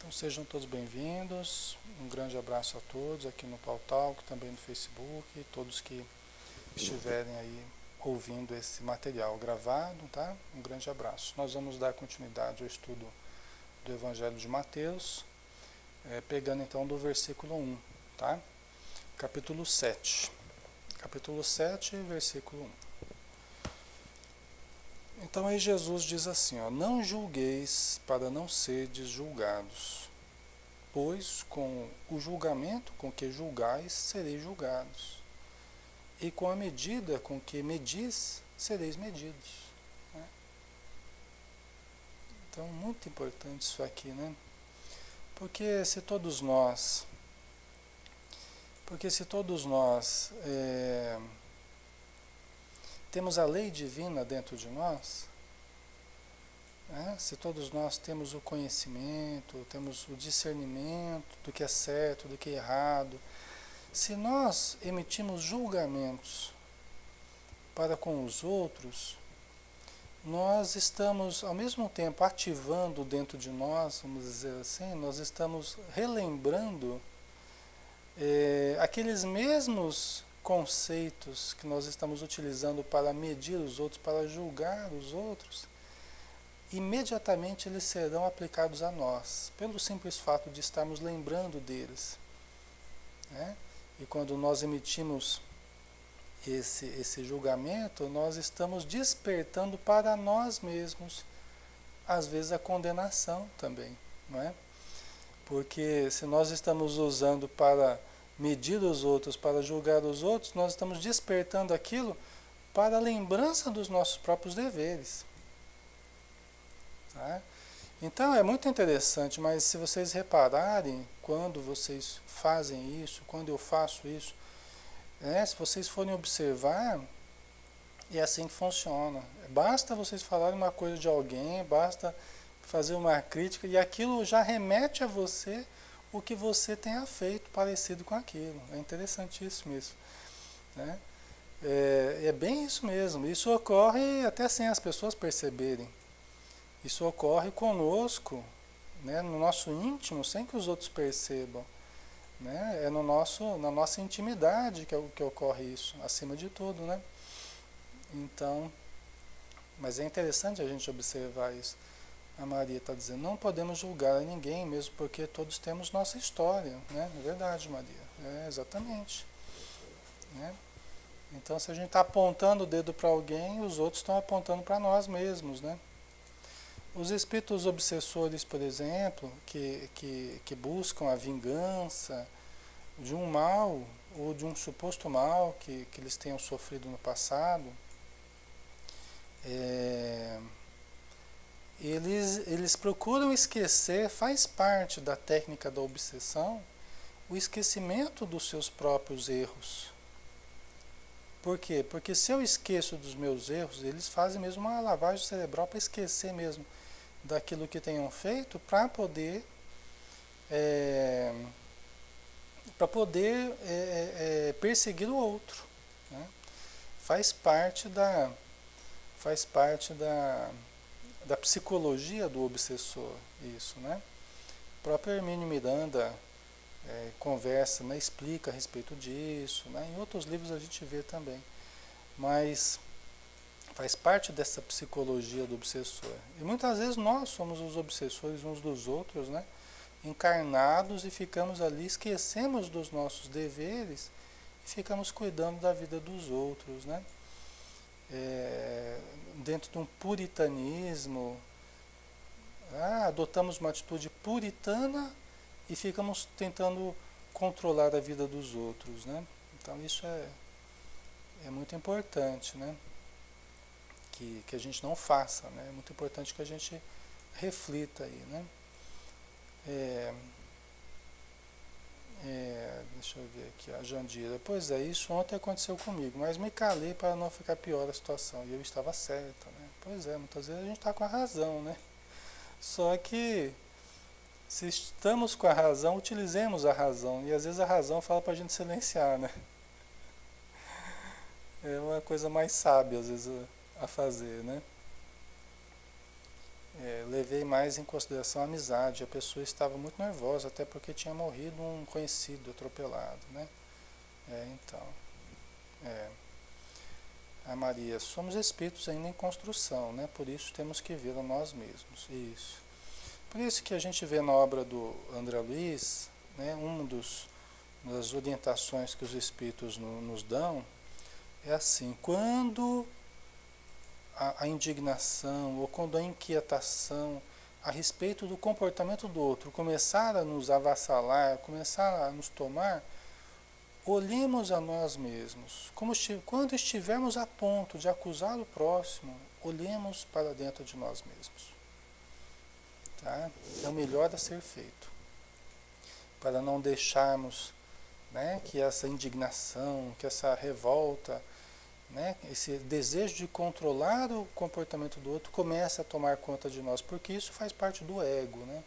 Então sejam todos bem-vindos, um grande abraço a todos aqui no Pautalk, também no Facebook, e todos que estiverem aí ouvindo esse material gravado, tá? Um grande abraço. Nós vamos dar continuidade ao estudo do Evangelho de Mateus, pegando então do versículo 1, tá? Capítulo 7. Capítulo 7, versículo 1. Então aí Jesus diz assim, ó, não julgueis para não serdes julgados, pois com o julgamento com que julgais, sereis julgados, e com a medida com que medis, sereis medidos. Né? Então, muito importante isso aqui, né? Porque se todos nós temos a lei divina dentro de nós, né? Se todos nós temos o conhecimento, temos o discernimento do que é certo, do que é errado, se nós emitimos julgamentos para com os outros, nós estamos ao mesmo tempo ativando dentro de nós, vamos dizer assim, nós estamos relembrando aqueles mesmos conceitos que nós estamos utilizando para medir os outros, para julgar os outros, imediatamente eles serão aplicados a nós, pelo simples fato de estarmos lembrando deles. Né? E quando nós emitimos esse julgamento, nós estamos despertando para nós mesmos, às vezes, a condenação também. Não é? Porque se nós estamos usando para medir os outros, para julgar os outros, nós estamos despertando aquilo para a lembrança dos nossos próprios deveres. Tá? Então é muito interessante, mas se vocês repararem, quando vocês fazem isso, quando eu faço isso, se vocês forem observar, é assim que funciona. Basta vocês falarem uma coisa de alguém, basta fazer uma crítica, e aquilo já remete a você o que você tenha feito parecido com aquilo. É interessantíssimo isso. Né? É bem isso mesmo. Isso ocorre até sem as pessoas perceberem. Isso ocorre conosco, né, no nosso íntimo, sem que os outros percebam. Né? É na nossa intimidade que ocorre isso, acima de tudo. Né? Então, mas é interessante a gente observar isso. A Maria está dizendo, não podemos julgar ninguém, mesmo porque todos temos nossa história. Né? É verdade, Maria. É, exatamente. Né? Então, se a gente está apontando o dedo para alguém, os outros estão apontando para nós mesmos. Né? Os espíritos obsessores, por exemplo, que buscam a vingança de um mal ou de um suposto mal que eles tenham sofrido no passado, eles procuram esquecer, faz parte da técnica da obsessão, o esquecimento dos seus próprios erros. Por quê? Porque se eu esqueço dos meus erros, eles fazem mesmo uma lavagem cerebral para esquecer mesmo daquilo que tenham feito, para poder perseguir o outro. Né? Faz parte da psicologia do obsessor, isso, né? O próprio Hermínio Miranda conversa, né, explica a respeito disso, né? Em outros livros a gente vê também, mas faz parte dessa psicologia do obsessor. E muitas vezes nós somos os obsessores uns dos outros, né? Encarnados, e ficamos ali, esquecemos dos nossos deveres e ficamos cuidando da vida dos outros, né? Dentro de um puritanismo, adotamos uma atitude puritana e ficamos tentando controlar a vida dos outros, né? Então isso é muito importante, né? Que a gente não faça, né? É muito importante que a gente reflita aí, né? Deixa eu ver aqui, a Jandira. Pois é, isso ontem aconteceu comigo, mas me calei para não ficar pior a situação, e eu estava certa, né? Pois é, muitas vezes a gente está com a razão, né? Só que, se estamos com a razão, utilizemos a razão, e às vezes a razão fala para a gente silenciar, né? É uma coisa mais sábia, às vezes, a fazer, né? levei mais em consideração a amizade. A pessoa estava muito nervosa, até porque tinha morrido um conhecido atropelado, né? Então, é, a Maria, somos espíritos ainda em construção, né? Por isso temos que ver a nós mesmos. Isso. Por isso que a gente vê na obra do André Luiz, né, das orientações que os espíritos nos dão é assim: quando a indignação ou quando a inquietação a respeito do comportamento do outro começar a nos avassalar, começar a nos tomar, olhemos a nós mesmos. Quando estivermos a ponto de acusar o próximo, olhemos para dentro de nós mesmos. Tá? É o melhor a ser feito. Para não deixarmos, né, que essa indignação, que essa revolta, né, esse desejo de controlar o comportamento do outro comece a tomar conta de nós, porque isso faz parte do ego. Né?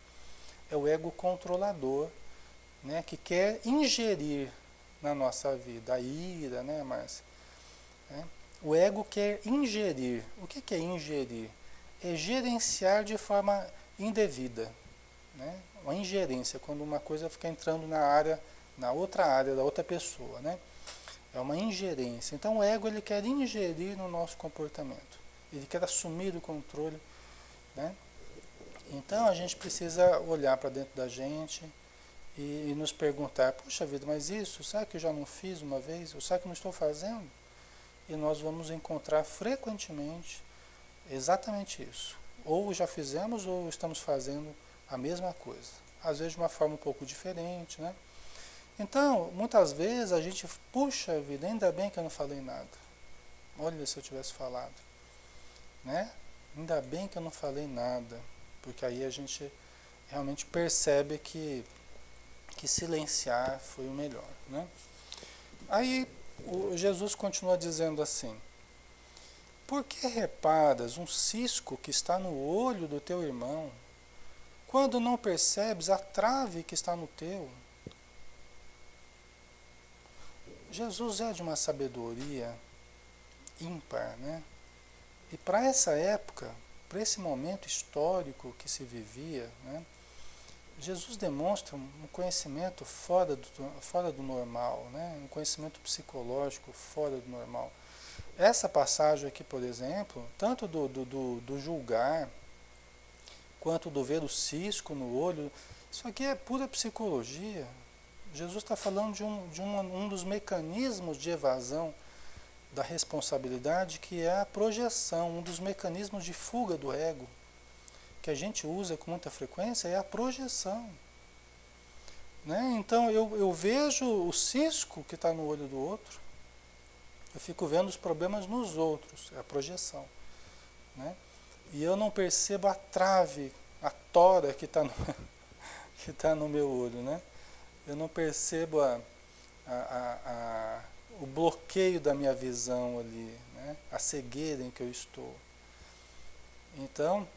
É o ego controlador, né, que quer ingerir na nossa vida a ira, né, Márcia? O ego quer ingerir. O que é ingerir? É gerenciar de forma indevida. Né? Uma ingerência, quando uma coisa fica entrando na outra área da outra pessoa. Né? É uma ingerência. Então o ego ele quer ingerir no nosso comportamento. Ele quer assumir o controle. Né? Então a gente precisa olhar para dentro da gente e nos perguntar, puxa vida, mas isso, será que eu já não fiz uma vez? Ou será que eu não estou fazendo? E nós vamos encontrar frequentemente exatamente isso. Ou já fizemos ou estamos fazendo a mesma coisa. Às vezes de uma forma um pouco diferente, né? Então, muitas vezes a gente, puxa vida, ainda bem que eu não falei nada. Olha se eu tivesse falado. Né? Ainda bem que eu não falei nada. Porque aí a gente realmente percebe que silenciar foi o melhor. Né? Aí Jesus continua dizendo assim: por que reparas um cisco que está no olho do teu irmão, quando não percebes a trave que está no teu? Jesus é de uma sabedoria ímpar, né? E para essa época, para esse momento histórico que se vivia, né, Jesus demonstra um conhecimento fora do normal, né? Um conhecimento psicológico fora do normal. Essa passagem aqui, por exemplo, tanto do julgar, quanto do ver o cisco no olho, isso aqui é pura psicologia. Jesus está falando de um dos mecanismos de evasão da responsabilidade, que é a projeção, um dos mecanismos de fuga do ego, que a gente usa com muita frequência, é a projeção. Né? Então eu vejo o cisco que está no olho do outro, eu fico vendo os problemas nos outros, é a projeção. Né? E eu não percebo a trave, a tora que está no, que tá no meu olho. Né? Eu não percebo o bloqueio da minha visão ali, né? A cegueira em que eu estou. Então,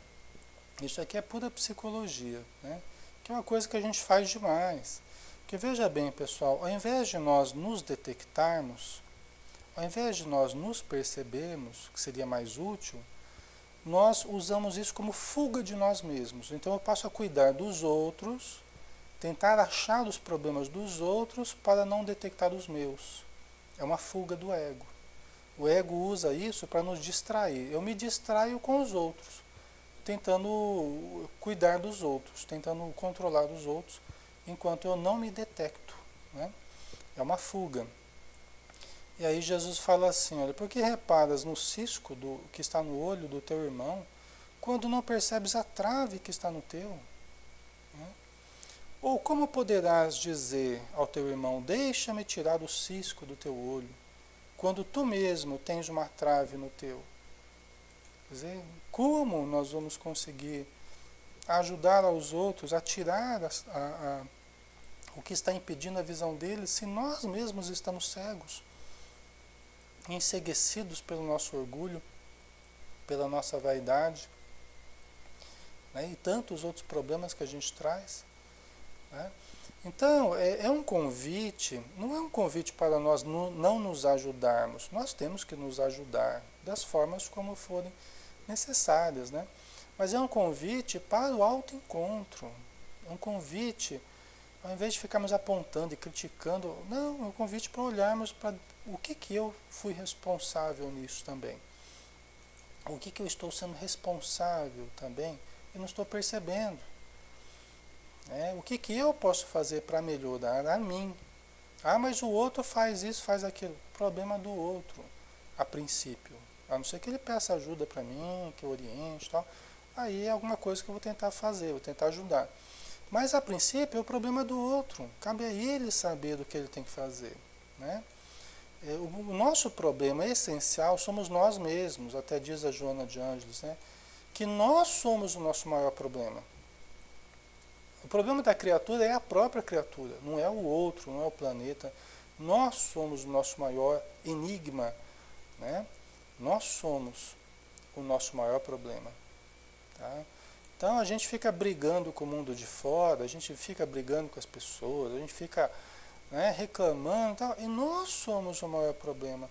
isso aqui é pura psicologia, né? Que é uma coisa que a gente faz demais. Porque veja bem, pessoal, ao invés de nós nos detectarmos, ao invés de nós nos percebermos, que seria mais útil, nós usamos isso como fuga de nós mesmos. Então eu passo a cuidar dos outros, tentar achar os problemas dos outros para não detectar os meus. É uma fuga do ego. O ego usa isso para nos distrair. Eu me distraio com os outros, tentando cuidar dos outros, tentando controlar os outros, enquanto eu não me detecto. Né? É uma fuga. E aí Jesus fala assim, olha, por que reparas no cisco que está no olho do teu irmão, quando não percebes a trave que está no teu? Né? Ou como poderás dizer ao teu irmão, deixa-me tirar o cisco do teu olho, quando tu mesmo tens uma trave no teu? Quer dizer, como nós vamos conseguir ajudar aos outros a tirar o que está impedindo a visão deles, se nós mesmos estamos cegos, enceguecidos pelo nosso orgulho, pela nossa vaidade, né, e tantos outros problemas que a gente traz? Né? Então, é um convite, não é um convite para nós não nos ajudarmos, nós temos que nos ajudar das formas como forem necessárias, né? Mas é um convite para o autoencontro. É um convite, ao invés de ficarmos apontando e criticando, não, é um convite para olharmos para o que eu fui responsável nisso também. O que eu estou sendo responsável também e não estou percebendo. O que eu posso fazer para melhorar a mim? Ah, mas o outro faz isso, faz aquilo. Problema do outro, a princípio. A não ser que ele peça ajuda para mim, que eu oriente e tal. Aí é alguma coisa que eu vou tentar fazer, vou tentar ajudar. Mas a princípio é o problema do outro. Cabe a ele saber do que ele tem que fazer. Né? O nosso problema essencial somos nós mesmos, até diz a Joana de Ângeles, né? Que nós somos o nosso maior problema. O problema da criatura é a própria criatura, não é o outro, não é o planeta. Nós somos o nosso maior enigma, né? Nós somos o nosso maior problema. Tá? Então a gente fica brigando com o mundo de fora, a gente fica brigando com as pessoas, a gente fica, né, reclamando e tal, e nós somos o maior problema.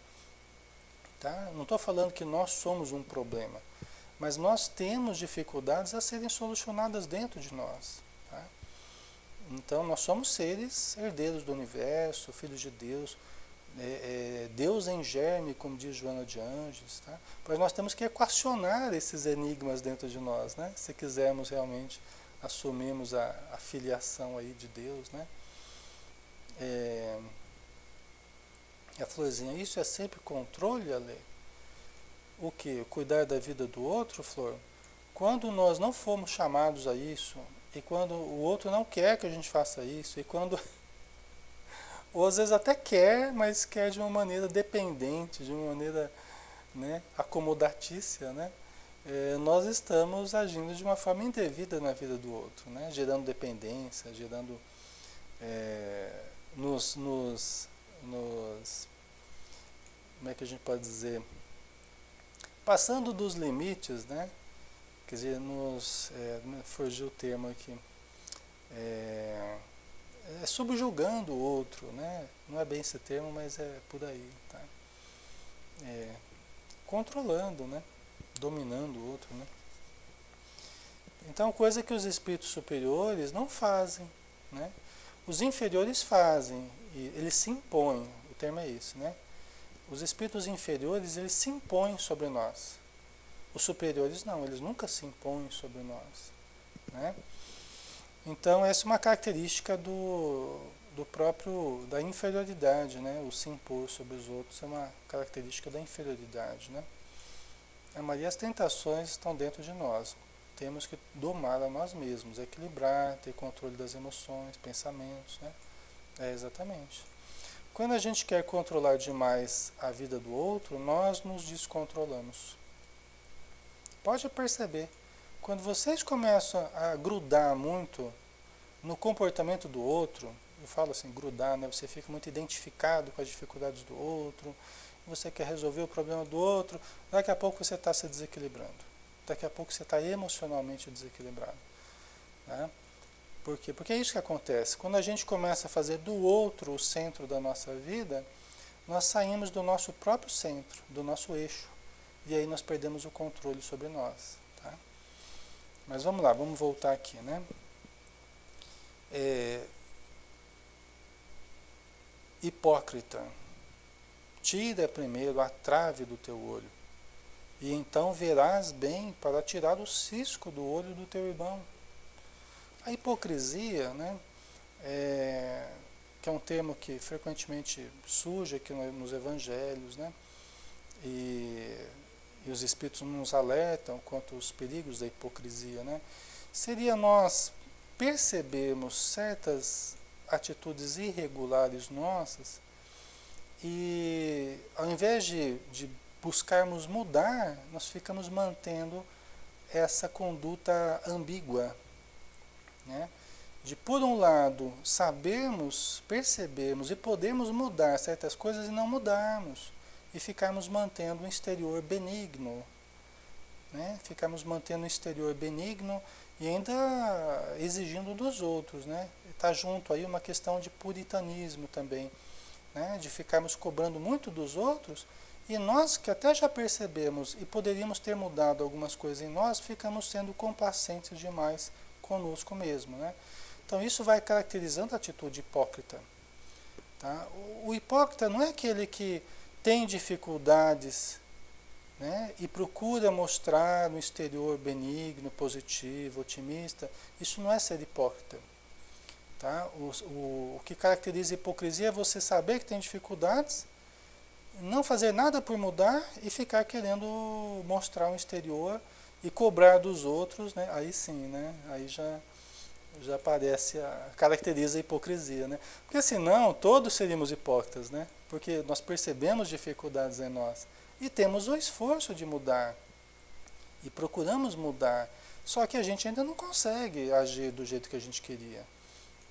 Tá? Não estou falando que nós somos um problema, mas nós temos dificuldades a serem solucionadas dentro de nós. Tá? Então nós somos seres herdeiros do universo, filhos de Deus, Deus em germe, como diz Joana de Ângeles. Tá? Mas nós temos que equacionar esses enigmas dentro de nós, né? Se quisermos realmente assumirmos a filiação aí de Deus. Né? A Florzinha, isso é sempre controle, Ale? O que? Cuidar da vida do outro, Flor? Quando nós não fomos chamados a isso, e quando o outro não quer que a gente faça isso, e quando... ou às vezes até quer, mas quer de uma maneira dependente, de uma maneira, né, acomodatícia, né? Nós estamos agindo de uma forma indevida na vida do outro, né? Gerando dependência, gerando... nos como é que a gente pode dizer, passando dos limites, né? Quer dizer, fugiu o termo aqui, subjugando o outro, né? Não é bem esse termo, mas é por aí, tá? Controlando, né? Dominando o outro, né? Então, coisa que os espíritos superiores não fazem, né? Os inferiores fazem, e eles se impõem, o termo é esse, né? Os espíritos inferiores, eles se impõem sobre nós. Os superiores não, eles nunca se impõem sobre nós, né? Então essa é uma característica da inferioridade, né? O se impor sobre os outros é uma característica da inferioridade, né? A maioria das tentações estão dentro de nós. Temos que domar a nós mesmos, equilibrar, ter controle das emoções, pensamentos, né? Exatamente. Quando a gente quer controlar demais a vida do outro, nós nos descontrolamos. Pode perceber, quando vocês começam a grudar muito no comportamento do outro, eu falo assim, grudar, né? Você fica muito identificado com as dificuldades do outro, você quer resolver o problema do outro, daqui a pouco você está se desequilibrando. Daqui a pouco você está emocionalmente desequilibrado. Né? Por quê? Porque é isso que acontece. Quando a gente começa a fazer do outro o centro da nossa vida, nós saímos do nosso próprio centro, do nosso eixo. E aí nós perdemos o controle sobre nós. Tá? Mas vamos lá, vamos voltar aqui, né? Hipócrita, tira primeiro a trave do teu olho, e então verás bem para tirar o cisco do olho do teu irmão. A hipocrisia, né, que é um termo que frequentemente surge aqui nos evangelhos, né, e os espíritos nos alertam quanto aos perigos da hipocrisia, né, seria nós percebermos certas atitudes irregulares nossas e ao invés de buscarmos mudar, nós ficamos mantendo essa conduta ambígua, né? De por um lado sabermos, percebermos e podermos mudar certas coisas e não mudarmos e ficarmos mantendo um exterior benigno, né? Ficarmos mantendo um exterior benigno e ainda exigindo dos outros, né? Está junto aí uma questão de puritanismo também, né? De ficarmos cobrando muito dos outros E nós que até já percebemos e poderíamos ter mudado algumas coisas em nós, ficamos sendo complacentes demais conosco mesmo, né? Então isso vai caracterizando a atitude hipócrita. Tá? O hipócrita não é aquele que tem dificuldades, né, e procura mostrar no exterior benigno, positivo, otimista. Isso não é ser hipócrita. Tá? O que caracteriza a hipocrisia é você saber que tem dificuldades, não fazer nada por mudar e ficar querendo mostrar um exterior e cobrar dos outros, né? Aí sim, né? Aí já parece, caracteriza a hipocrisia, né? Porque senão todos seríamos hipócritas, né? Porque nós percebemos dificuldades em nós e temos o esforço de mudar e procuramos mudar, só que a gente ainda não consegue agir do jeito que a gente queria,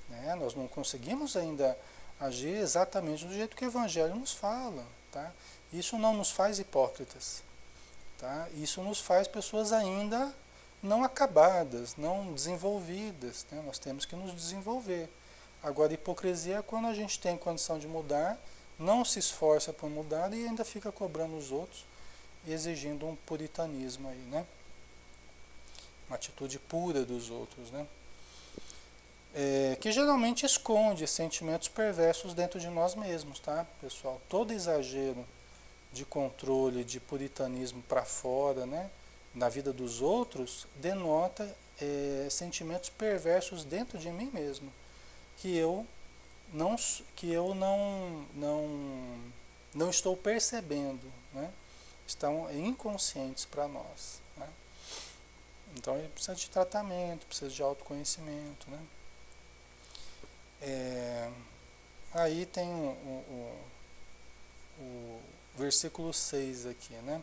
né? Nós não conseguimos ainda agir exatamente do jeito que o Evangelho nos fala, tá? Isso não nos faz hipócritas, tá? Isso nos faz pessoas ainda não acabadas, não desenvolvidas, né? Nós temos que nos desenvolver. Agora, hipocrisia é quando a gente tem condição de mudar, não se esforça por mudar e ainda fica cobrando os outros, exigindo um puritanismo aí, né? Uma atitude pura dos outros, né? Que geralmente esconde sentimentos perversos dentro de nós mesmos, tá, pessoal? Todo exagero de controle, de puritanismo para fora, né, na vida dos outros, denota sentimentos perversos dentro de mim mesmo, que eu não, não estou percebendo, né? Estão inconscientes para nós, né? Então ele precisa de tratamento, precisa de autoconhecimento, né? Aí tem o versículo 6 aqui, né?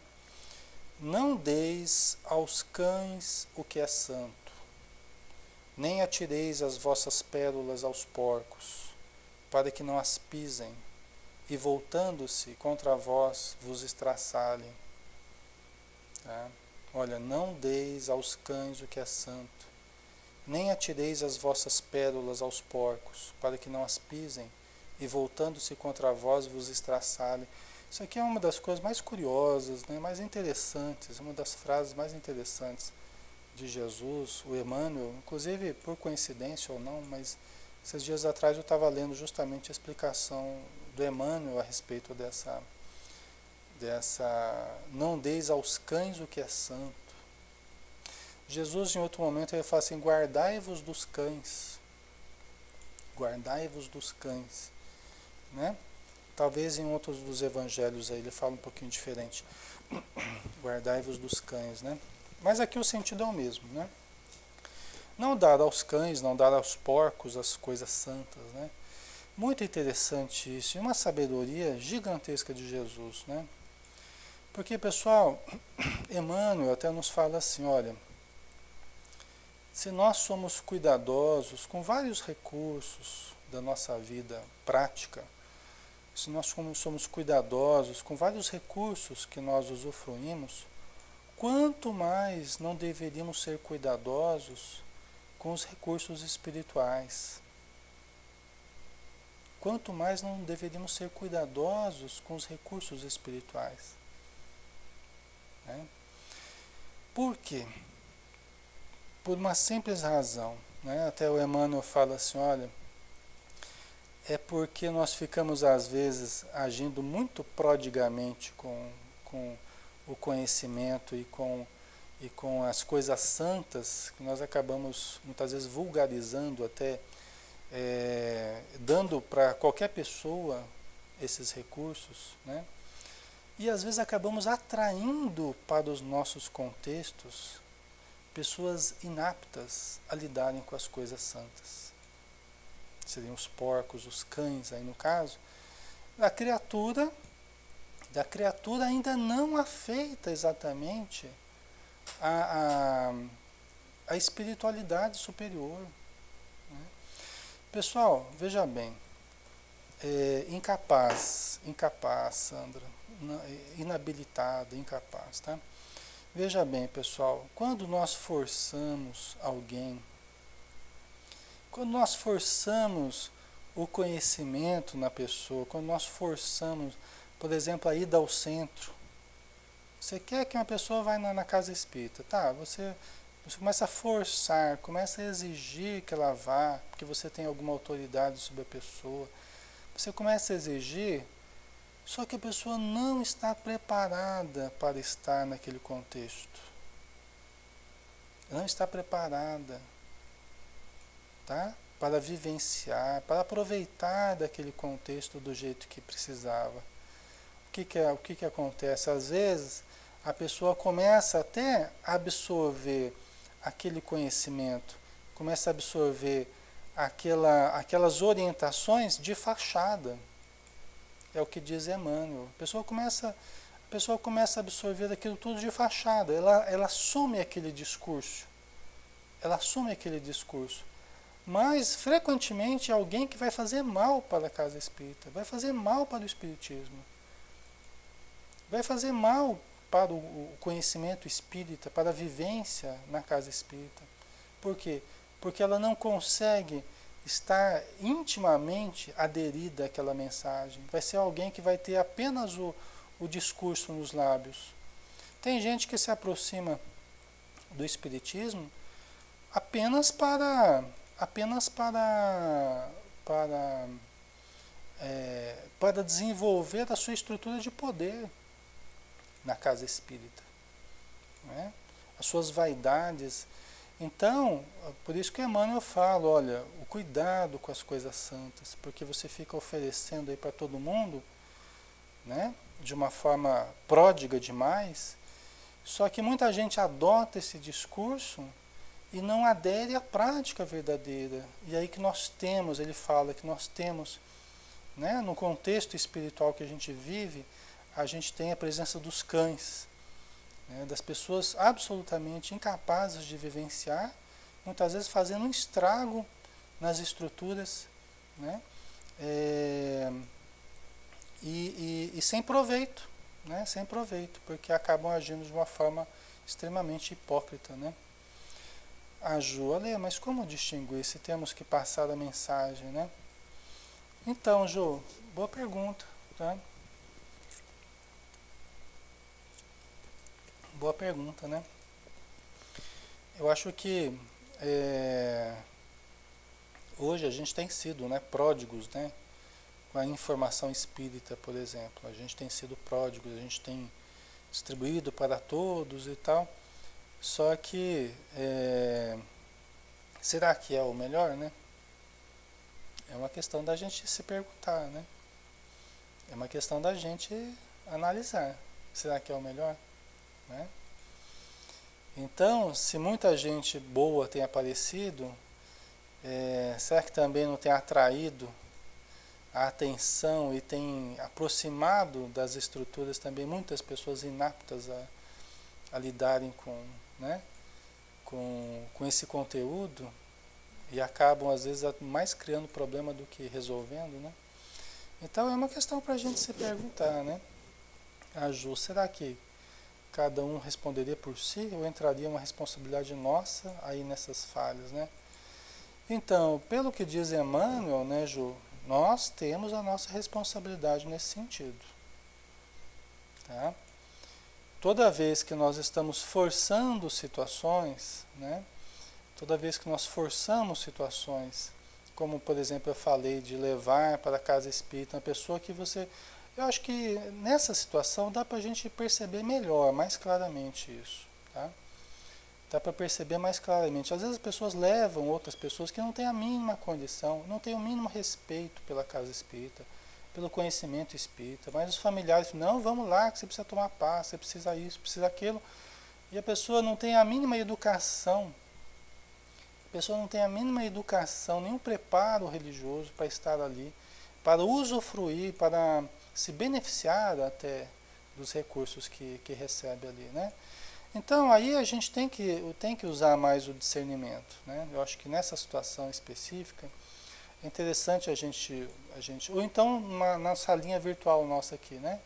Não deis aos cães o que é santo, nem atireis as vossas pérolas aos porcos, para que não as pisem, e voltando-se contra vós vos estraçalhem. Tá? Olha, não deis aos cães o que é santo, nem atireis as vossas pérolas aos porcos, para que não as pisem, e voltando-se contra vós vos estraçalhem. Isso aqui é uma das coisas mais curiosas, né, mais interessantes, uma das frases mais interessantes de Jesus, o Emmanuel, inclusive por coincidência ou não, mas esses dias atrás eu estava lendo justamente a explicação do Emmanuel a respeito dessa não deis aos cães o que é santo. Jesus, em outro momento, ele fala assim: guardai-vos dos cães. Guardai-vos dos cães. Né? Talvez em outros dos evangelhos aí ele fala um pouquinho diferente. Guardai-vos dos cães, né? Mas aqui o sentido é o mesmo, né? Não dar aos cães, não dar aos porcos as coisas santas, né? Muito interessante isso. E uma sabedoria gigantesca de Jesus, né? Porque, pessoal, Emmanuel até nos fala assim, olha, se nós somos cuidadosos com vários recursos da nossa vida prática, se nós somos cuidadosos com vários recursos que nós usufruímos, quanto mais não deveríamos ser cuidadosos com os recursos espirituais? Quanto mais não deveríamos ser cuidadosos com os recursos espirituais? Né? Por quê? Por uma simples razão, né? Até o Emmanuel fala assim, olha, é porque nós ficamos às vezes agindo muito prodigamente com o conhecimento e com as coisas santas, que nós acabamos muitas vezes vulgarizando até, dando para qualquer pessoa esses recursos, né? E às vezes acabamos atraindo para os nossos contextos pessoas inaptas a lidarem com as coisas santas. Seriam os porcos, os cães, aí no caso, da criatura ainda não afeita exatamente a espiritualidade superior. Né? Pessoal, veja bem, incapaz, Sandra, inabilitado, incapaz, tá? Veja bem, pessoal, quando nós forçamos alguém, quando nós forçamos o conhecimento na pessoa, quando nós forçamos Por exemplo, a ida ao centro. Você quer que uma pessoa vá na casa espírita, tá? Você começa a forçar, começa a exigir que ela vá, porque você tem alguma autoridade sobre a pessoa. Você começa a exigir, só que a pessoa não está preparada para estar naquele contexto. Não está preparada, tá? Para vivenciar, para aproveitar daquele contexto do jeito que precisava. O que acontece? Às vezes a pessoa começa até a absorver aquele conhecimento, começa a absorver aquelas orientações de fachada. É o que diz Emmanuel. A pessoa começa a absorver aquilo tudo de fachada. Ela assume aquele discurso. Ela assume aquele discurso. Mas, frequentemente, é alguém que vai fazer mal para a casa espírita, vai fazer mal para o espiritismo, vai fazer mal para o conhecimento espírita, para a vivência na casa espírita. Por quê? Porque ela não consegue estar intimamente aderida àquela mensagem. Vai ser alguém que vai ter apenas o discurso nos lábios. Tem gente que se aproxima do espiritismo apenas para desenvolver a sua estrutura de poder na casa espírita, né? As suas vaidades. Então, por isso que Emmanuel fala, olha, o cuidado com as coisas santas, porque você fica oferecendo aí para todo mundo, né, de uma forma pródiga demais, só que muita gente adota esse discurso e não adere à prática verdadeira. E aí que nós temos, ele fala que nós temos, né, no contexto espiritual que a gente vive, a gente tem a presença dos cães, né, das pessoas absolutamente incapazes de vivenciar, muitas vezes fazendo um estrago nas estruturas, né, e sem proveito, né, sem proveito, porque acabam agindo de uma forma extremamente hipócrita, né. A Ju, olha, mas como distinguir se temos que passar a mensagem, né? Então, Ju, boa pergunta, tá? Boa pergunta, né? Eu acho que hoje a gente tem sido, né, pródigos, né? Com a informação espírita, por exemplo. A gente tem sido pródigos, a gente tem distribuído para todos e tal. Só que, será que é o melhor, né? É uma questão da gente se perguntar, né? É uma questão da gente analisar. Será que é o melhor? Né? Então, se muita gente boa tem aparecido, será que também não tem atraído a atenção e tem aproximado das estruturas também muitas pessoas inaptas a lidarem com, né, com esse conteúdo e acabam às vezes mais criando problema do que resolvendo, né? Então é uma questão para a gente se perguntar, né? A Ju, será que cada um responderia por si ou entraria uma responsabilidade nossa aí nessas falhas, né? Então, pelo que diz Emmanuel, né, Ju, nós temos a nossa responsabilidade nesse sentido, tá? Toda vez que nós estamos forçando situações, né? Toda vez que nós forçamos situações, como por exemplo eu falei de levar para a casa espírita uma pessoa que você... Eu acho que nessa situação dá para a gente perceber melhor, mais claramente isso, tá? Dá para perceber mais claramente. Às vezes as pessoas levam outras pessoas que não têm a mínima condição, não têm o mínimo respeito pela casa espírita, pelo conhecimento espírita, mas os familiares, não, vamos lá, que você precisa tomar paz, você precisa isso, precisa aquilo, e a pessoa não tem a mínima educação, nenhum preparo religioso para estar ali, para usufruir, para se beneficiar até dos recursos que recebe ali, né? Então aí a gente tem que usar mais o discernimento, né? Eu acho que nessa situação específica é interessante a gente ou então na salinha virtual nossa aqui, né?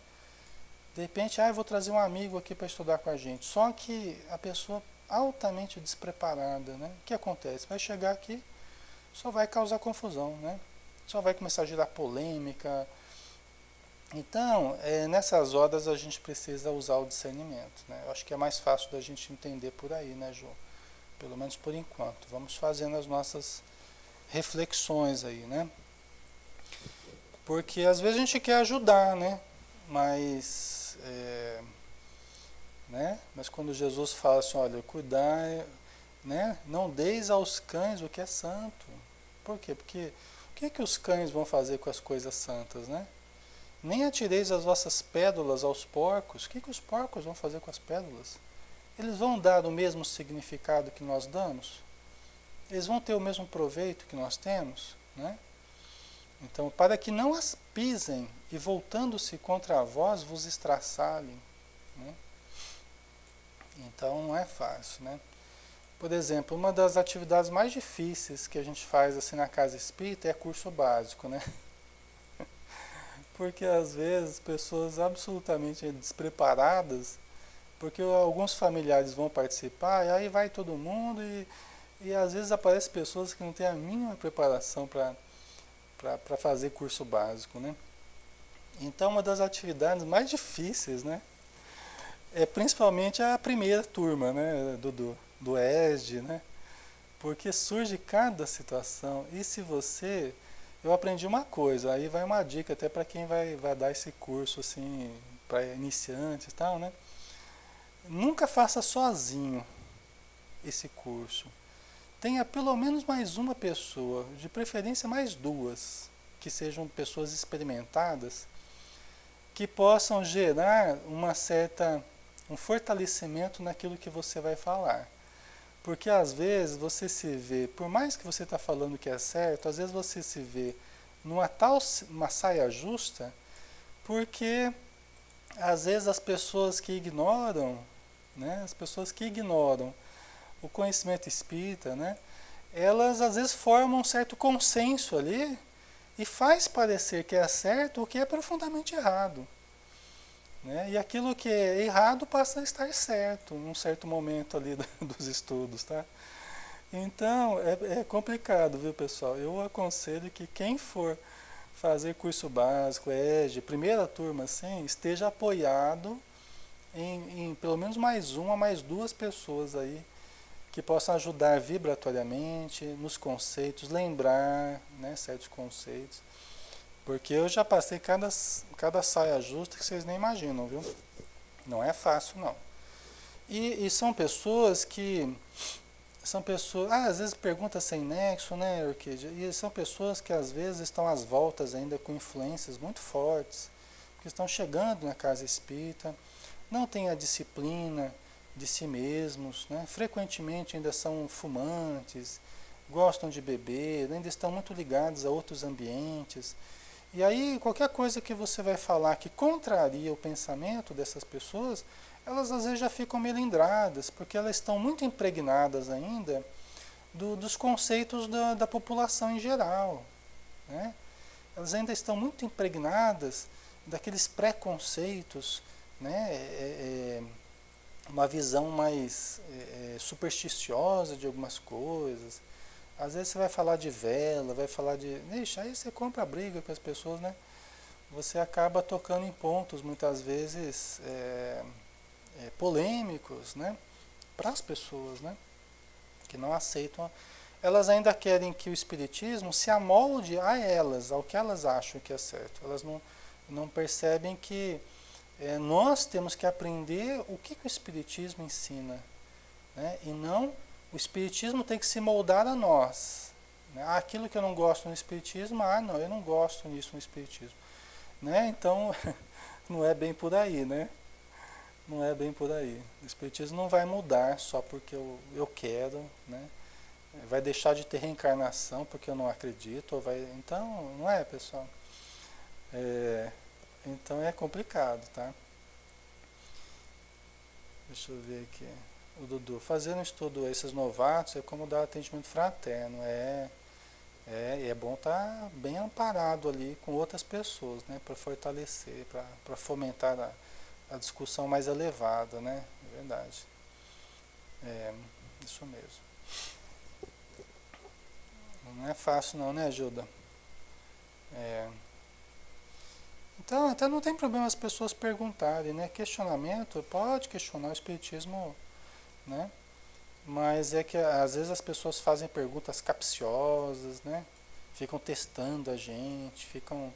De repente, eu vou trazer um amigo aqui para estudar com a gente. Só que a pessoa altamente despreparada, né? O que acontece? Vai chegar aqui, só vai causar confusão, né? Só vai começar a gerar polêmica, Então, nessas horas a gente precisa usar o discernimento, né? Eu acho que é mais fácil da gente entender por aí, né, Ju? Pelo menos por enquanto. Vamos fazendo as nossas reflexões aí, né? Porque às vezes a gente quer ajudar, né? Mas, né? Mas quando Jesus fala assim, olha, cuidar, né? Não deis aos cães o que é santo. Por quê? Porque o que é que os cães vão fazer com as coisas santas, né? Nem atireis as vossas pérolas aos porcos. O que é que os porcos vão fazer com as pérolas? Eles vão dar o mesmo significado que nós damos? Eles vão ter o mesmo proveito que nós temos, né? Então, para que não as pisem e voltando-se contra vós vos estraçalhem, né? Então não é fácil, né? Por exemplo, uma das atividades mais difíceis que a gente faz assim na casa espírita é curso básico, né? Porque às vezes pessoas absolutamente despreparadas, porque alguns familiares vão participar, e aí vai todo mundo e às vezes aparecem pessoas que não têm a mínima preparação para fazer curso básico, né? Então uma das atividades mais difíceis, né? É principalmente a primeira turma, né? Do ESD, né? Porque surge cada situação. E se você... Eu aprendi uma coisa, aí vai uma dica até para quem vai dar esse curso assim, para iniciantes e tal, né? Nunca faça sozinho esse curso. Tenha pelo menos mais uma pessoa, de preferência mais duas, que sejam pessoas experimentadas, que possam gerar um fortalecimento naquilo que você vai falar. Porque às vezes você se vê, por mais que você está falando que é certo, às vezes você se vê uma saia justa, porque às vezes as pessoas que ignoram, né, as pessoas que ignoram o conhecimento espírita, né, elas às vezes formam um certo consenso ali e faz parecer que é certo o que é profundamente errado. Né? E aquilo que é errado passa a estar certo num certo momento ali dos estudos, tá? Então, é complicado, viu, pessoal? Eu aconselho que quem for fazer curso básico, EG, primeira turma, assim, esteja apoiado em pelo menos mais uma, mais duas pessoas aí que possam ajudar vibratoriamente nos conceitos, lembrar, né, certos conceitos. Porque eu já passei cada saia justa que vocês nem imaginam, viu? Não é fácil, não. E são pessoas que... São pessoas... às vezes pergunta sem nexo, né, Orquídea? E são pessoas que às vezes estão às voltas ainda com influências muito fortes, que estão chegando na casa espírita, não têm a disciplina de si mesmos, né? Frequentemente ainda são fumantes, gostam de beber, ainda estão muito ligados a outros ambientes. E aí, qualquer coisa que você vai falar que contraria o pensamento dessas pessoas, elas às vezes já ficam melindradas, porque elas estão muito impregnadas ainda dos conceitos da população em geral. Né? Elas ainda estão muito impregnadas daqueles preconceitos, né? Uma visão mais supersticiosa de algumas coisas. Às vezes você vai falar de vela, vai falar de... Ixi, aí você compra briga com as pessoas, né? Você acaba tocando em pontos, muitas vezes, polêmicos, né? Para as pessoas, né? Que não aceitam. Elas ainda querem que o espiritismo se amolde a elas, ao que elas acham que é certo. Elas não percebem que nós temos que aprender o que o espiritismo ensina, né? E não... O espiritismo tem que se moldar a nós. Né? Aquilo que eu não gosto no espiritismo, não, eu não gosto nisso no espiritismo. Né? Então, não é bem por aí, né? Não é bem por aí. O espiritismo não vai mudar só porque eu quero, né? Vai deixar de ter reencarnação porque eu não acredito. Então, não é, pessoal? Então é complicado, tá? Deixa eu ver aqui. O Dudu, fazendo estudo esses novatos é como dar atendimento fraterno, e é bom estar bem amparado ali com outras pessoas, né, para fortalecer, para fomentar a discussão mais elevada, né, é verdade, isso mesmo. Não é fácil não, né, Gilda? É, Então, até não tem problema as pessoas perguntarem, né? Questionamento, pode questionar o espiritismo, né? Mas é que às vezes as pessoas fazem perguntas capciosas, né? Ficam testando a gente, ficam,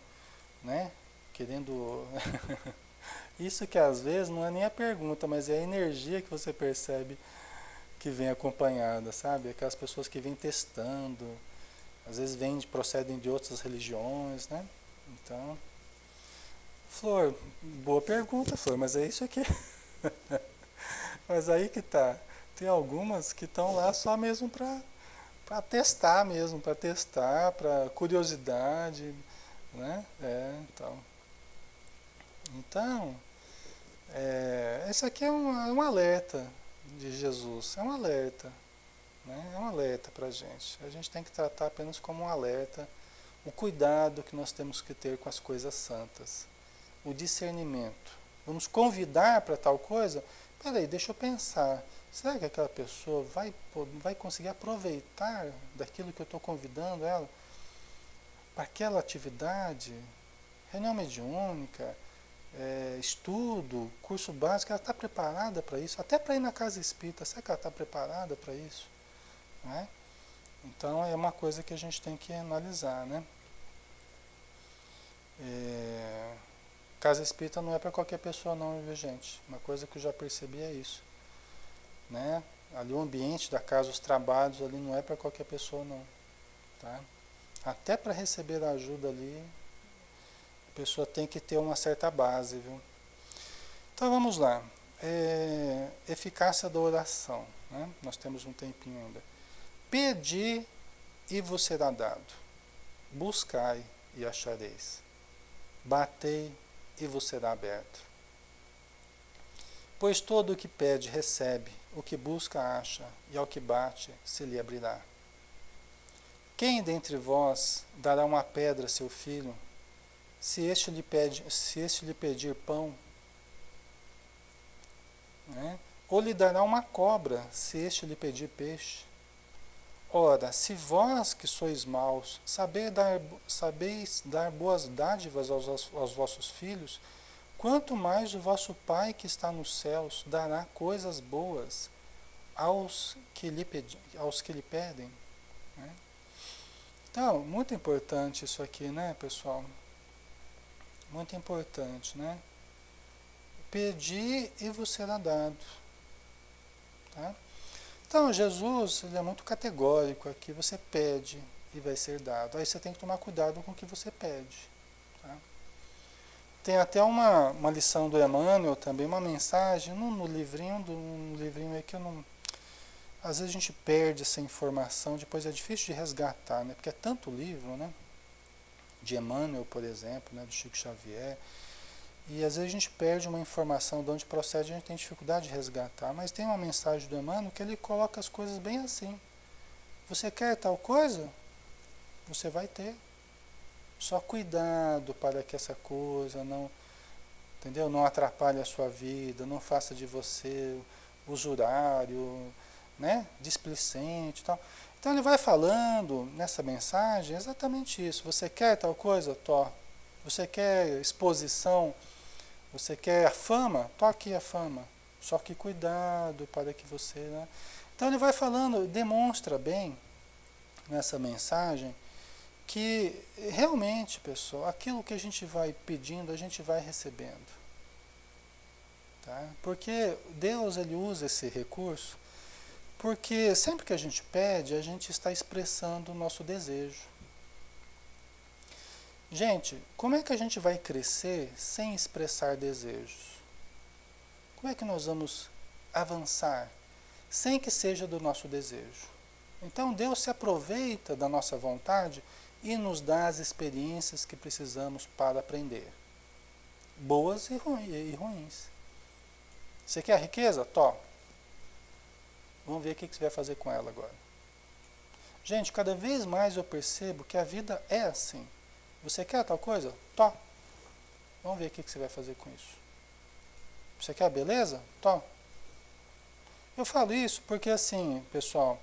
né? Querendo. Isso que às vezes não é nem a pergunta, mas é a energia que você percebe que vem acompanhada, sabe? Aquelas pessoas que vêm testando, às vezes procedem de outras religiões, né? Então, Flor, boa pergunta, Flor, mas é isso aqui. Mas aí que tá. Tem algumas que estão lá só mesmo para testar mesmo, para testar, para curiosidade, né? Então, esse aqui é um alerta de Jesus, é um alerta, né? É um alerta para a gente. A gente tem que tratar apenas como um alerta o cuidado que nós temos que ter com as coisas santas, o discernimento. Vamos convidar para tal coisa? Peraí, deixa eu pensar. Será que aquela pessoa vai conseguir aproveitar daquilo que eu estou convidando ela para aquela atividade? Reunião mediúnica, estudo, curso básico, ela está preparada para isso? Até para ir na casa espírita, será que ela está preparada para isso? Né? Então é uma coisa que a gente tem que analisar, né? Casa espírita não é para qualquer pessoa não, viu, gente? Uma coisa que eu já percebi é isso, né? Ali o ambiente da casa, os trabalhos ali não é para qualquer pessoa não, tá? Até para receber ajuda ali, a pessoa tem que ter uma certa base, viu? Então vamos lá. Eficácia da oração, né? Nós temos um tempinho ainda. Pedi e vos será dado. Buscai e achareis. Batei e vos será aberto. Pois todo o que pede recebe, o que busca acha, e ao que bate se lhe abrirá. Quem dentre vós dará uma pedra a seu filho, se este lhe pedir pão? Né? Ou lhe dará uma cobra, se este lhe pedir peixe? Ora, se vós que sois maus, sabeis dar boas dádivas aos vossos filhos, quanto mais o vosso Pai que está nos céus dará coisas boas aos que lhe pedem. Né? Então, muito importante isso aqui, né, pessoal? Muito importante, né? Pedir e vos será dado. Tá? Então, Jesus ele é muito categórico aqui. Você pede e vai ser dado. Aí você tem que tomar cuidado com o que você pede. Tá? Tem até uma lição do Emmanuel também, uma mensagem no livrinho aí que eu não... Às vezes a gente perde essa informação, depois é difícil de resgatar, né? Porque é tanto livro, né? De Emmanuel, por exemplo, né? Do Chico Xavier. E às vezes a gente perde uma informação de onde procede, a gente tem dificuldade de resgatar. Mas tem uma mensagem do Emmanuel que ele coloca as coisas bem assim. Você quer tal coisa? Você vai ter. Só cuidado para que essa coisa não, entendeu? Não atrapalhe a sua vida, não faça de você usurário, né? Displicente e tal. Então ele vai falando nessa mensagem exatamente isso. Você quer tal coisa? Tó. Você quer exposição? Você quer a fama? Toque a fama. Só que cuidado para que você... Né? Então ele vai falando, demonstra bem nessa mensagem que realmente, pessoal, aquilo que a gente vai pedindo, a gente vai recebendo. Tá? Porque Deus ele usa esse recurso, porque sempre que a gente pede, a gente está expressando o nosso desejo. Gente, como é que a gente vai crescer sem expressar desejos? Como é que nós vamos avançar sem que seja do nosso desejo? Então Deus se aproveita da nossa vontade e nos dá as experiências que precisamos para aprender. Boas e ruins. Você quer riqueza? Tó. Vamos ver o que você vai fazer com ela agora. Gente, cada vez mais eu percebo que a vida é assim. Você quer tal coisa? Tó. Vamos ver o que você vai fazer com isso. Você quer beleza? Tó. Eu falo isso porque assim, pessoal,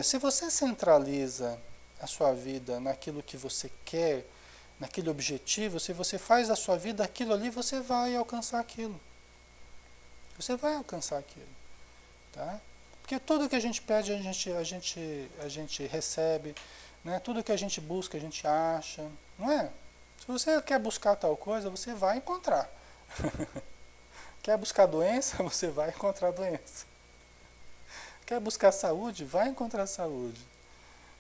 se você centraliza a sua vida naquilo que você quer, naquele objetivo, se você faz da sua vida aquilo ali, você vai alcançar aquilo. Você vai alcançar aquilo. Tá? Porque tudo que a gente pede, a gente recebe, né? Tudo que a gente busca, a gente acha. Não é? Se você quer buscar tal coisa, você vai encontrar. Quer buscar doença, você vai encontrar doença. Quer buscar saúde, vai encontrar saúde.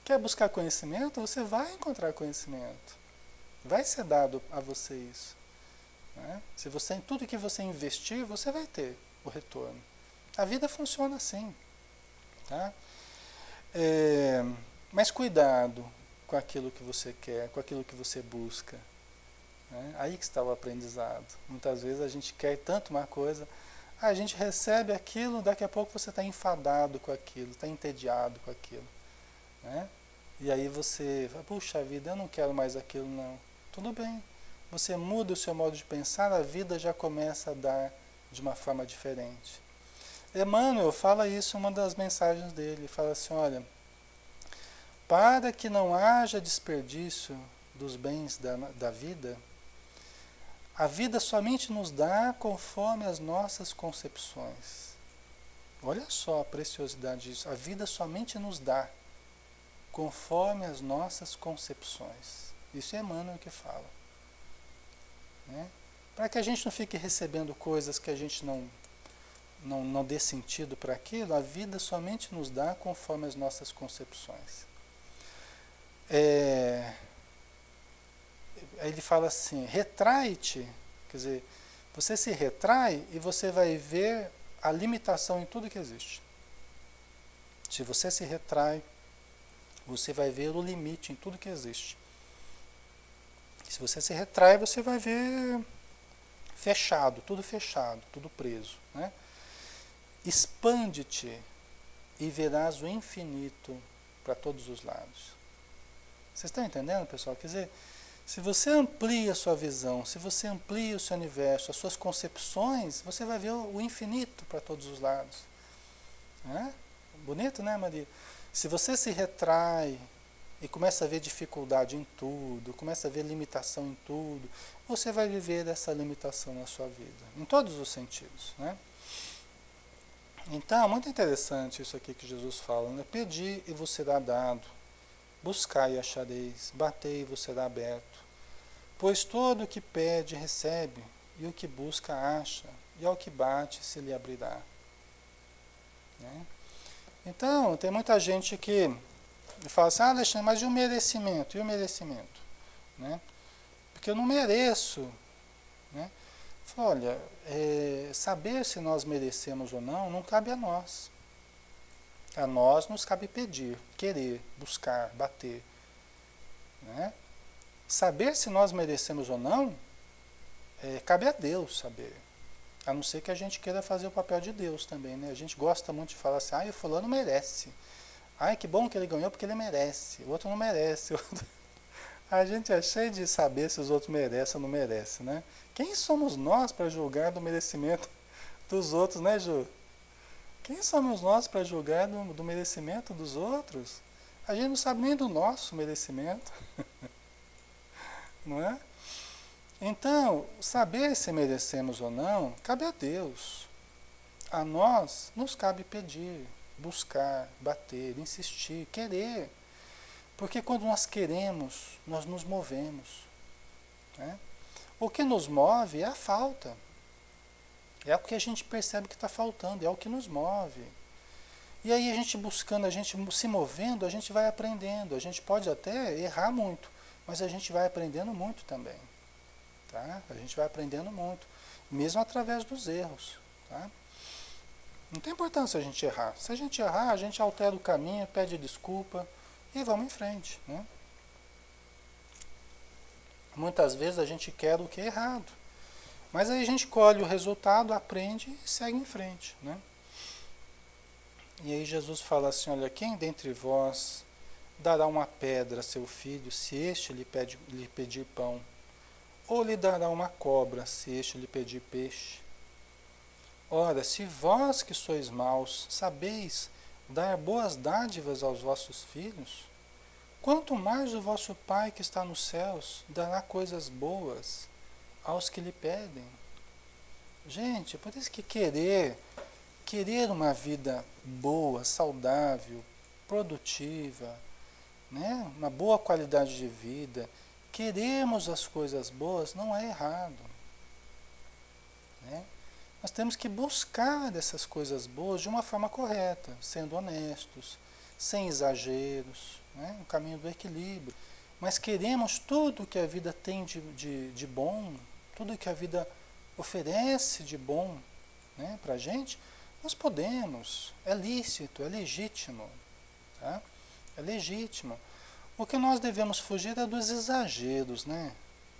Quer buscar conhecimento, você vai encontrar conhecimento. Vai ser dado a você isso. Né? Se você, em tudo que você investir, você vai ter o retorno. A vida funciona assim. Tá? Mas cuidado com aquilo que você quer, com aquilo que você busca. Né? Aí que está o aprendizado. Muitas vezes a gente quer tanto uma coisa, a gente recebe aquilo, daqui a pouco você está enfadado com aquilo, está entediado com aquilo. Né? E aí você fala, puxa vida, eu não quero mais aquilo não. Tudo bem, você muda o seu modo de pensar, a vida já começa a dar de uma forma diferente. Emmanuel fala isso em uma das mensagens dele, fala assim, olha, para que não haja desperdício dos bens da vida, a vida somente nos dá conforme as nossas concepções. Olha só a preciosidade disso, a vida somente nos dá conforme as nossas concepções. Isso é Emmanuel que fala. Né? Para que a gente não fique recebendo coisas que a gente não dê sentido para aquilo, a vida somente nos dá conforme as nossas concepções. Aí ele fala assim, retrai-te, quer dizer, você se retrai e você vai ver a limitação em tudo que existe. Se você se retrai, você vai ver o limite em tudo que existe. Se você se retrai, você vai ver fechado, tudo preso. Né? Expande-te e verás o infinito para todos os lados. Vocês estão entendendo, pessoal? Quer dizer, se você amplia a sua visão, se você amplia o seu universo, as suas concepções, você vai ver o infinito para todos os lados. Né? Bonito, né, Maria? Se você se retrai e começa a ver dificuldade em tudo, começa a ver limitação em tudo, você vai viver essa limitação na sua vida, em todos os sentidos. Né? Então, é muito interessante isso aqui que Jesus fala, né? Pedi e vos será dado, buscai e achareis, batei e vos será aberto. Pois todo o que pede recebe, e o que busca acha, e ao que bate se lhe abrirá. Né? Então, tem muita gente que fala assim, Alexandre, mas e o merecimento? E o merecimento? Né? Porque eu não mereço. Né? Olha, saber se nós merecemos ou não cabe a nós. A nós nos cabe pedir, querer, buscar, bater. Né? Saber se nós merecemos ou não, cabe a Deus saber. A não ser que a gente queira fazer o papel de Deus também. Né? A gente gosta muito de falar assim, o fulano merece. Que bom que ele ganhou porque ele merece. O outro não merece. A gente é cheio de saber se os outros merecem ou não merecem. Né? Quem somos nós para julgar do merecimento dos outros, né, Ju? Quem somos nós para julgar do merecimento dos outros? A gente não sabe nem do nosso merecimento. Não é? Então, saber se merecemos ou não, cabe a Deus. A nós nos cabe pedir, buscar, bater, insistir, querer. Porque quando nós queremos, nós nos movemos. Né? O que nos move é a falta. É o que a gente percebe que está faltando, é o que nos move. E aí a gente buscando, a gente se movendo, a gente vai aprendendo. A gente pode até errar muito, mas a gente vai aprendendo muito também. Tá? A gente vai aprendendo muito, mesmo através dos erros. Tá? Não tem importância a gente errar. Se a gente errar, a gente altera o caminho, pede desculpa e vamos em frente. Né? Muitas vezes a gente quer o que é errado. Mas aí a gente colhe o resultado, aprende e segue em frente. Né? E aí Jesus fala assim, olha, quem dentre vós dará uma pedra a seu filho, se este lhe pedir pão? Ou lhe dará uma cobra, se este lhe pedir peixe? Ora, se vós que sois maus, sabeis dar boas dádivas aos vossos filhos, quanto mais o vosso Pai que está nos céus dará coisas boas aos que lhe pedem. Gente, por isso que querer uma vida boa, saudável, produtiva, né? Uma boa qualidade de vida, queremos as coisas boas não é errado, né? Nós temos que buscar essas coisas boas de uma forma correta, sendo honestos, sem exageros, né? O caminho do equilíbrio. Mas queremos tudo que a vida tem de bom, tudo que a vida oferece de bom, né, para a gente, nós podemos, é lícito, é legítimo. Tá? É legítimo. O que nós devemos fugir é dos exageros, né?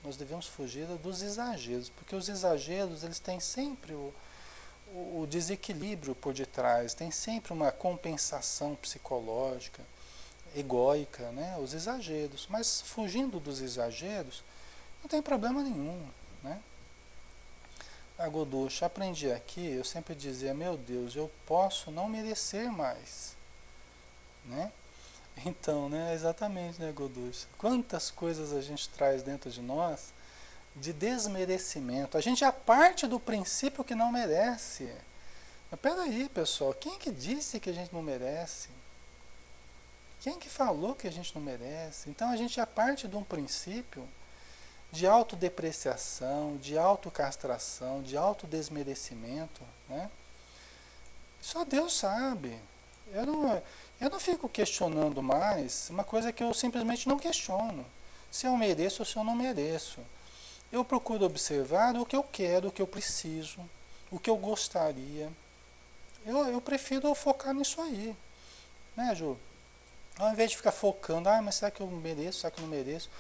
Nós devemos fugir dos exageros, porque os exageros eles têm sempre o desequilíbrio por detrás, tem sempre uma compensação psicológica, egóica, né? Os exageros. Mas fugindo dos exageros, não tem problema nenhum, né? A Goducha, aprendi aqui, eu sempre dizia, meu Deus, eu posso não merecer mais, né? Então, né, exatamente, né, Goducha? Quantas coisas a gente traz dentro de nós de desmerecimento. A gente já parte do princípio que não merece. Mas peraí, pessoal, quem que disse que a gente não merece? Quem que falou que a gente não merece? Então a gente já parte de um princípio de autodepreciação, de autocastração, de autodesmerecimento, né? Só Deus sabe. Eu não fico questionando mais uma coisa que eu simplesmente não questiono. Se eu mereço ou se eu não mereço. Eu procuro observar o que eu quero, o que eu preciso, o que eu gostaria. Eu prefiro focar nisso aí. Né, Ju? Ao invés de ficar focando, mas será que eu mereço, será que eu não mereço?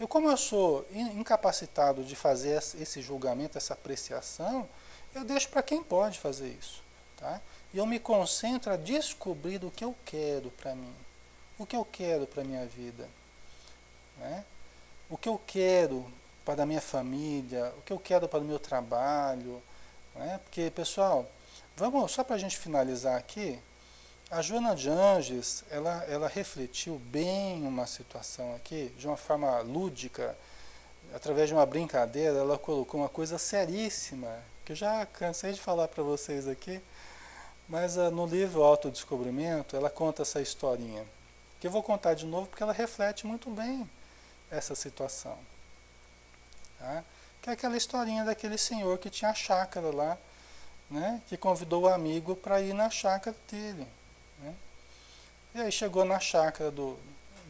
Como eu sou incapacitado de fazer esse julgamento, essa apreciação, eu deixo para quem pode fazer isso. Tá? E eu me concentro a descobrir o que eu quero para mim, o que eu quero para a minha vida, né? O que eu quero para a minha família, o que eu quero para o meu trabalho, né? Porque, pessoal, vamos, só para a gente finalizar aqui, a Joana de Anges, ela refletiu bem uma situação aqui, de uma forma lúdica, através de uma brincadeira, ela colocou uma coisa seríssima, que eu já cansei de falar para vocês aqui, mas no livro Autodescobrimento, ela conta essa historinha, que eu vou contar de novo porque ela reflete muito bem essa situação. Tá? Que é aquela historinha daquele senhor que tinha a chácara lá, né, que convidou o amigo para ir na chácara dele. Né? E aí chegou na chácara do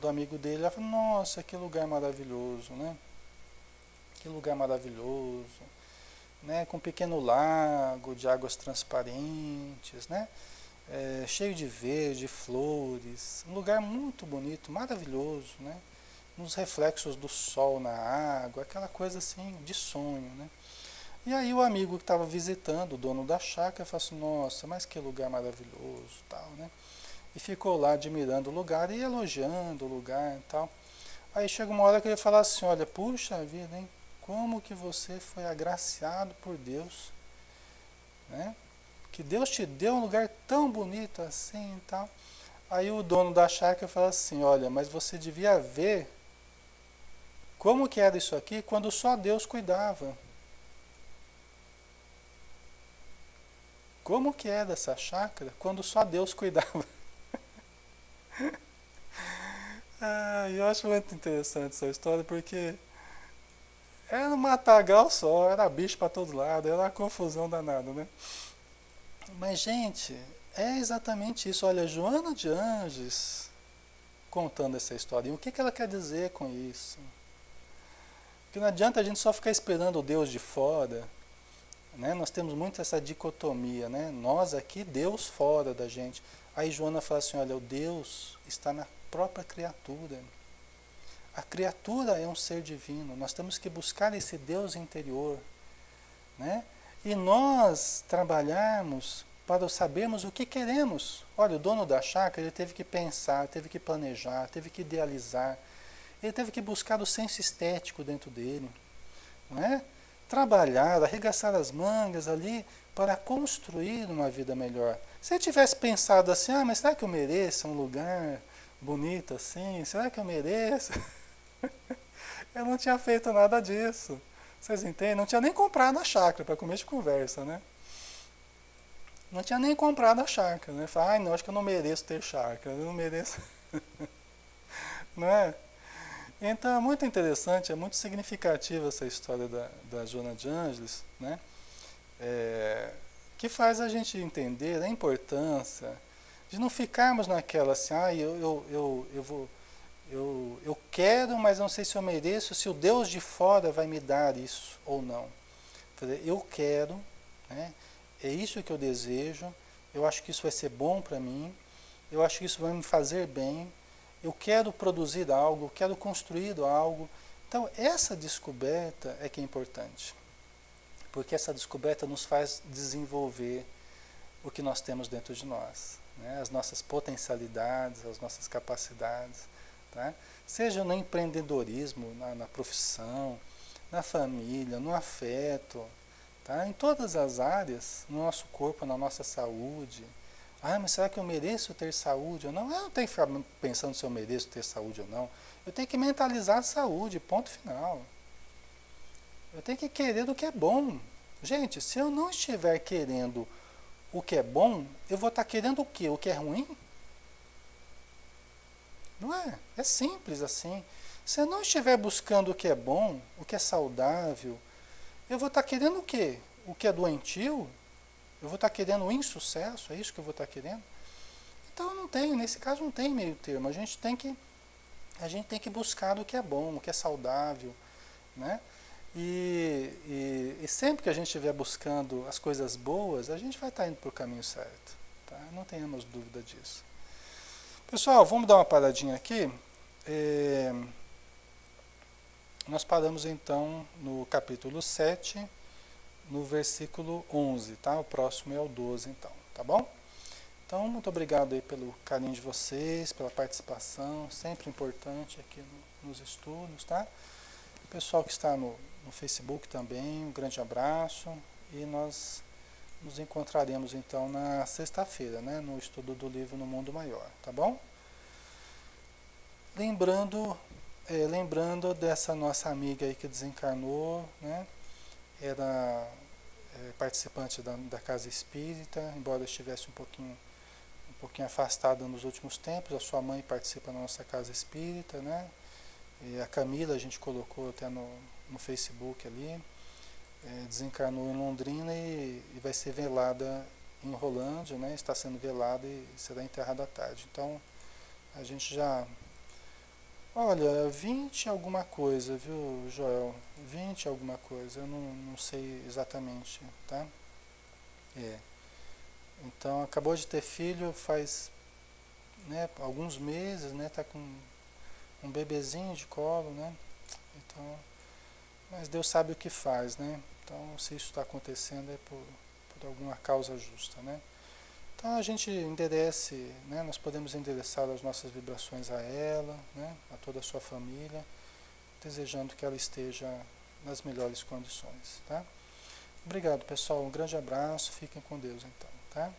amigo dele e falou, nossa, que lugar maravilhoso, né? Que lugar maravilhoso, né? Com um pequeno lago de águas transparentes, né? Cheio de verde, flores, um lugar muito bonito, maravilhoso, né? Nos reflexos do sol na água, aquela coisa assim de sonho, né? E aí o amigo que estava visitando, o dono da chácara, falou assim, nossa, mas que lugar maravilhoso, tal, né? E ficou lá admirando o lugar e elogiando o lugar e tal. Aí chega uma hora que ele fala assim, olha, puxa vida, hein? Como que você foi agraciado por Deus, né? Que Deus te deu um lugar tão bonito assim e tal. Aí o dono da chácara fala assim, olha, mas você devia ver como que era isso aqui quando só Deus cuidava. Como que era essa chácara quando só Deus cuidava? Eu acho muito interessante essa história porque era um matagal só, era bicho para todo lado, era uma confusão danada, né? Mas, gente, é exatamente isso. Olha, Joana de Anges contando essa história. E o que ela quer dizer com isso? Porque não adianta a gente só ficar esperando o Deus de fora, né? Nós temos muito essa dicotomia, né? Nós aqui, Deus fora da gente. Aí Joana fala assim, olha, o Deus está na própria criatura. A criatura é um ser divino. Nós temos que buscar esse Deus interior, né? E nós trabalharmos para sabermos o que queremos. Olha, o dono da chácara, ele teve que pensar, teve que planejar, teve que idealizar. Ele teve que buscar o senso estético dentro dele, não é? Trabalhar, arregaçar as mangas ali para construir uma vida melhor. Se ele tivesse pensado assim, mas será que eu mereço um lugar bonita assim, será que eu mereço? Eu não tinha feito nada disso. Vocês entendem? Não tinha nem comprado a chácara para começo de conversa, né? Não tinha nem comprado a chácara, né? Falei, ai, não, acho que eu não mereço ter chácara, eu não mereço, não é? Então é muito interessante, é muito significativa essa história da Joana de Ângeles, né? É, que faz a gente entender a importância de não ficarmos naquela assim, ah, eu quero, mas não sei se eu mereço, se o Deus de fora vai me dar isso ou não. Eu quero, né? É isso que eu desejo, eu acho que isso vai ser bom para mim, eu acho que isso vai me fazer bem, eu quero produzir algo, eu quero construir algo. Então, essa descoberta é que é importante, porque essa descoberta nos faz desenvolver o que nós temos dentro de nós, né? As nossas potencialidades, as nossas capacidades, tá? Seja no empreendedorismo, na profissão, na família, no afeto, tá? Em todas as áreas, no nosso corpo, na nossa saúde. Ah, mas será que eu mereço ter saúde ou não? Eu não tenho que ficar pensando se eu mereço ter saúde ou não. Eu tenho que mentalizar a saúde, ponto final. Eu tenho que querer o que é bom. Gente, se eu não estiver querendo o que é bom, eu vou estar querendo o quê? O que é ruim? Não é? É simples assim. Se eu não estiver buscando o que é bom, o que é saudável, eu vou estar querendo o quê? O que é doentio? Eu vou estar querendo o insucesso? É isso que eu vou estar querendo? Então não tem, nesse caso não tem meio termo. A gente tem que buscar o que é bom, o que é saudável, né? E sempre que a gente estiver buscando as coisas boas, a gente vai estar indo para o caminho certo, tá? Não tenhamos dúvida disso. Pessoal, vamos dar uma paradinha aqui. É, nós paramos então no capítulo 7, no versículo 11, tá? O próximo é o 12 então, tá bom? Então, muito obrigado aí pelo carinho de vocês, pela participação, sempre importante aqui nos estudos, tá? O pessoal que está no Facebook também, um grande abraço e nós nos encontraremos então na sexta-feira, né? No estudo do livro No Mundo Maior, tá bom? Lembrando dessa nossa amiga aí que desencarnou, né? Era participante da Casa Espírita, embora estivesse um pouquinho afastada nos últimos tempos. A sua mãe participa da nossa Casa Espírita, né? E a Camila a gente colocou até no Facebook ali, desencarnou em Londrina e vai ser velada em Rolândia, né? Está sendo velada e será enterrada à tarde. Então a gente já... Olha, 20 alguma coisa, viu, Joel? 20 alguma coisa, eu não sei exatamente, tá? É. Então acabou de ter filho faz, né, alguns meses, né? Tá com um bebezinho de colo, né? Então, mas Deus sabe o que faz, né? Então, se isso está acontecendo é por alguma causa justa, né? Então a gente enderece, né? Nós podemos endereçar as nossas vibrações a ela, né? A toda a sua família, desejando que ela esteja nas melhores condições, tá? Obrigado, pessoal. Um grande abraço. Fiquem com Deus, então, tá?